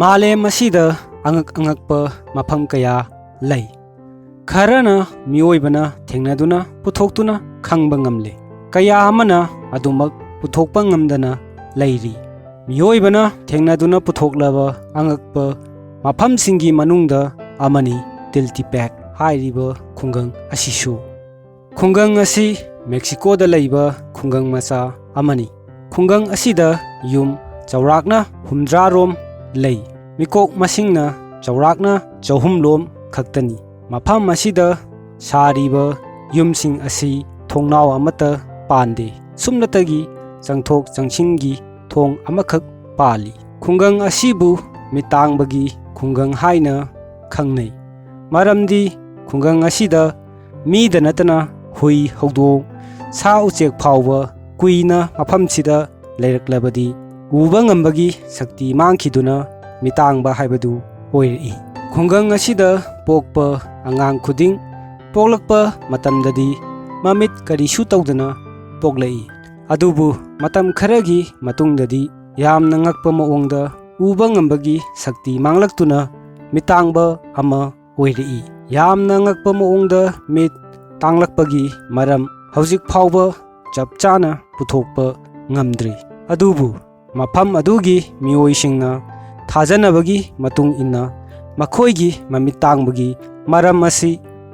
मालेम असिदा angak-angakpa mafam kaya lay. Kharana miyoibana thengnaduna puthokduna khangba ngamle. Kaya amana adumak puthokpa ngamdana layri. Miyoibana thengnaduna puthoklaba angakpa mafamsinggi manungda amani Tiltepec hairiba khungang asishu. Khungang asi Mexico da layba khungang macha amani. Khungang asida yum chaurakna humdrarom lay. Mikok masingna chaurakna chahumlom khaktani. Mafam asida sariba yumsing asi thongnaw amata pande. Sumnatagi changthok changsingi thong amakhak pali. Khungang asibu mitangbagi khungang haina khangnai. Maramdi khungang asida mida natana hui hawdong sa uchek phawba kuina mafamsida layraklabadi uba ngambagi sakti mangkhiduna mitangba haibadu oiri. Khungang asida pokpa angang khuding poklakpa matamdadi mamit karisu tawdana poklai. Adubu matam kharagi matungdadi yamna ngakpa maongda uba ngambagi sakti manglaktuna mitangba ama oiri. Yamna ngakpa maongda mit tanglakpagi maram hawjik phawba chapchana puthokpa ngamdri. Adubu mafam adugi miyoisingna thajanabagi matung inna makhoigi mamit tangbagi maram asi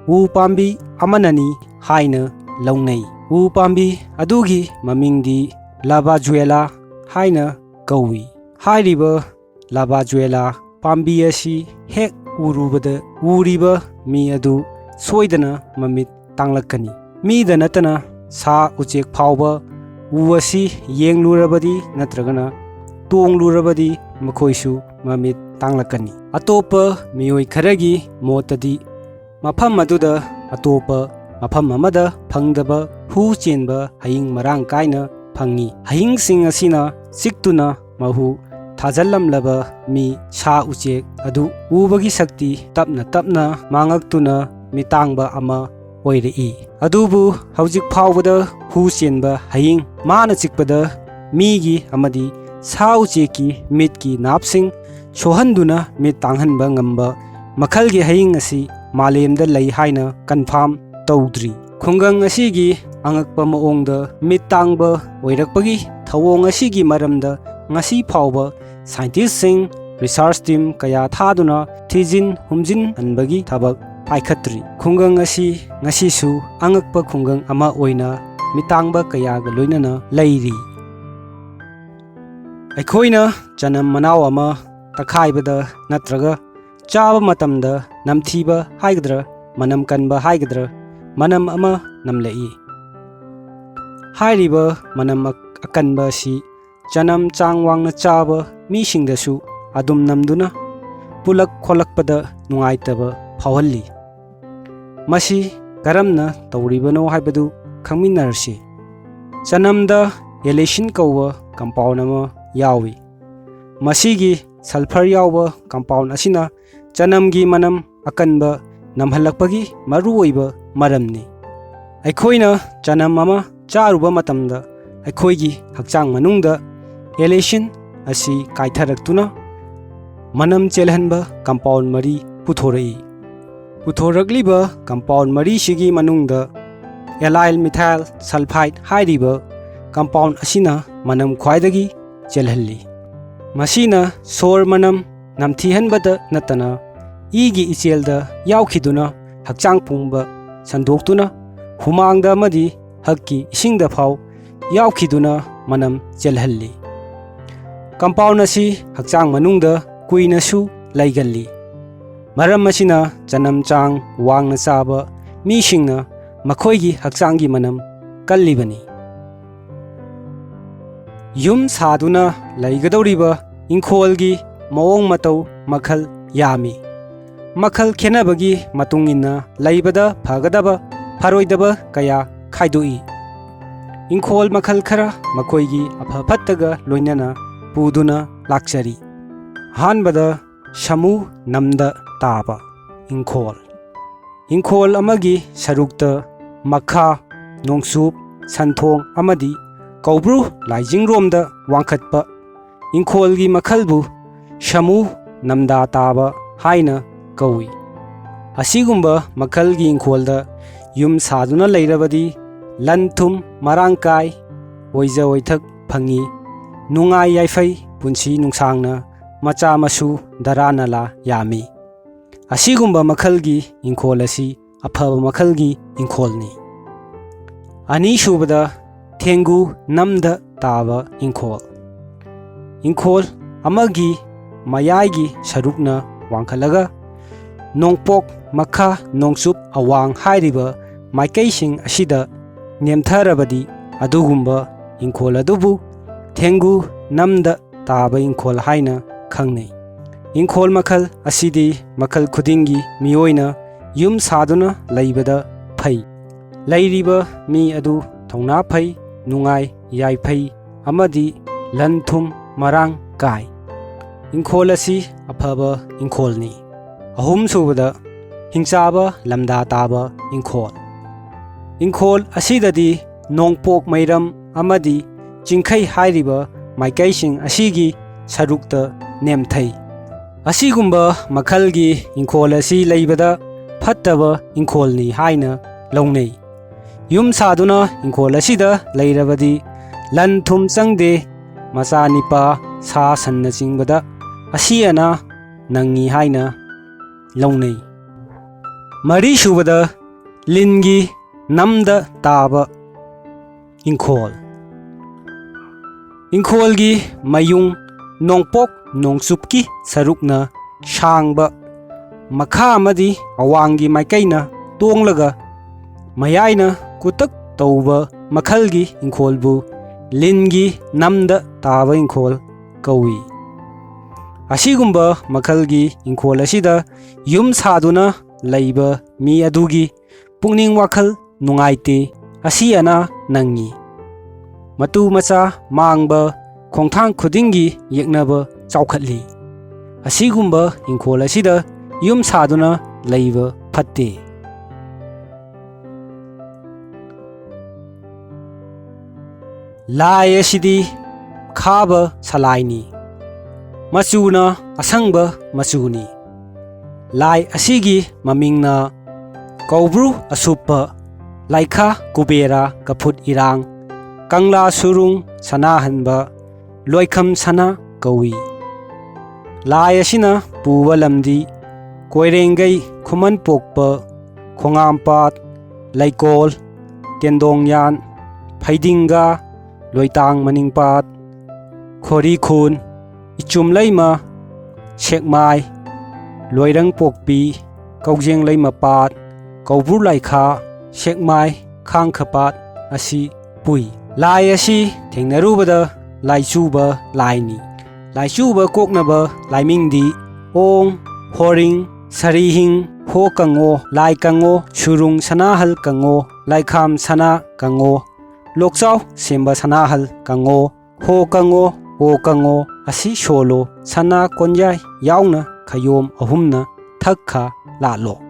u pambi amanani haina launai. U pambi adugi mamingdi Lavazuela haina kawi. Hairiba Lavazuela pambi asi hek urubada uriba mi adu soidana mamit tanglakani. Mida natana sa uchek phawba uasi yenglurabadi natragana tonglurabadi makhoisu mamit tanglakani. Atopa miyoi kharagi motadi mafam aduda atopa mafam amada phangdaba hu chenba haying marang kaina phangi. Haying sing asina siktuna mahu thajallamlaba mi sa uchek adu ubagi sakti tapna tapna mangaktuna mitangba ama oirei. Adubu hawjik phawbada hu chenba haying mana chikpada migi amadi sa ucheki mitki napsing sohanduna mit tanghanba ngamba makhalgi haying asi malemda lay haina confirm tawdri. Khungang asigi angakpa maongda mit tangba oirakpagi thawong asigi maramda ngasi phawba scientist sing research team kaya thaduna thijin humjin anbagi thabak paikhatri. Khungang asi ngasisu angakpa khungang ama oina mitangba kayaga loinana layri. Aikhoina chanam manaw ama takhaibada natraga chaba matamda namthiba haigadra manam kanba haigadra manam ama namlei. Hairiba manam akanba si chanam changwangna chaba misingdasu adum namduna pulak kholakpada nungaitaba phawhalli. Masi karamna tawribano haibadu khangminarsi. Chanamda elation kawwa compound ama yawi. Masigi sulfur yawa compound asina chanamgi manam akanba namhalakpagi maruoiba maramni. Aikhoina chanam ama charuba matamda aikhoigi hakchang manungda elation asi kaitharaktuna manam chelhanba compound mari puthorei. Puthorakliba compound mari sigi manungda allyl methyl sulfide hairiba compound asina manam khwaidagi chelhalli. Masina sor manam namthihanbada natana igi ichelda yaukhiduna hakchang pungba sandoktuna humangda amadi hakki isingda phaw yaukhiduna manam chelhalli. Compound asi hakchang manungda kuinasu laigalli. Maram asina chanam chang wangna chaba misingna makhoigi hakchanggi manam kallibani. Yum saduna laigadoriba ingkholgi maong matau makhal yami. Makhal khenabagi matungina laibada phagadaba pharoidaba kaya khaidoi. Ingkhol makhal khara makhoigi aphapattaga loinana puduna lakchari. Hanbada shamu namda taba ingkhol. Ingkhol amagi sarukta makha nongsup santhong amadi kaubru laijing romda wangkhatpa ingkholgi makhalbu shamu namda taba haina kawi asigumba makalgi ingkholda yum saduna leirabadi lan thum marang kai oija oithak phangi nungai yaifai punsi nungsangna macha masu darana la yami asigumba makalgi ingkhol asi afaba makalgi ingkholni ani shubada thengu namda taba ingkhol amagi mayai sarukna wangkhalaga nongpok makha nongsup awang hairiba maikaising asida nemtharabadi adugumba ingkhol adubu thengu namda taba ingkhol haina khangnei ingkhol makhal asidi makhal khudingi miyoina yum saduna leibada phai leiriba mi adu thongna phai nungai yai phai amadi lanthum marang kai ingkhol asi afaba ingkholni ahum subada hingchaba lamda taba ingkhol asidadi nongpok mairam amadi chingkhai hairiba maikaising asigi sarukta nemthai asigumba makhalgi ingkhol asi leibada phattaba ingkholni haina launei yum saduna ingkhol asida leirabadi lan thum changde macha nipa sa sanna chingbada asiana nangi haina launei mari shubada lingi namda taba ingkholgi mayung nongpok nongsupki sarukna shangba makha amadi awangi maikaina tonglaga mayaina kutak tauba makhalgi ingkholbu lingi namda taba ingkhol kawi asigumba makhalgi ingkhol asida yum saduna leiba mi adugi pungning wakhal nungaite asiana nangi matu macha mangba khongthang khudingi yeknaba chaukhatli asigumba ingkhol asida yum saduna leiba phatte lai asidi khaba salaini machuna asangba machuni lai asigi mamingna kaubru asupa laikha kubera kaput irang kangla surung sana hanba loikham sana kawi lai asina puwa lamdi koirengai khuman pokpa khongampat laikol tendongyan phaidinga loitang maningpat khori khun ichum leima shekmai loirang pokpi kaujeng leima pat kaubru laikha shekmai khang khapat asi pui lai asi thengnarubada laichuba laini laichuba koknaba laimingdi ong horing sarihing ho kango lai kango surung sanahal kango laikham sana kango lokchau semba sanahal kango ho kango o kango asi solo sana konjai yauna khayom ahumna thakha lalo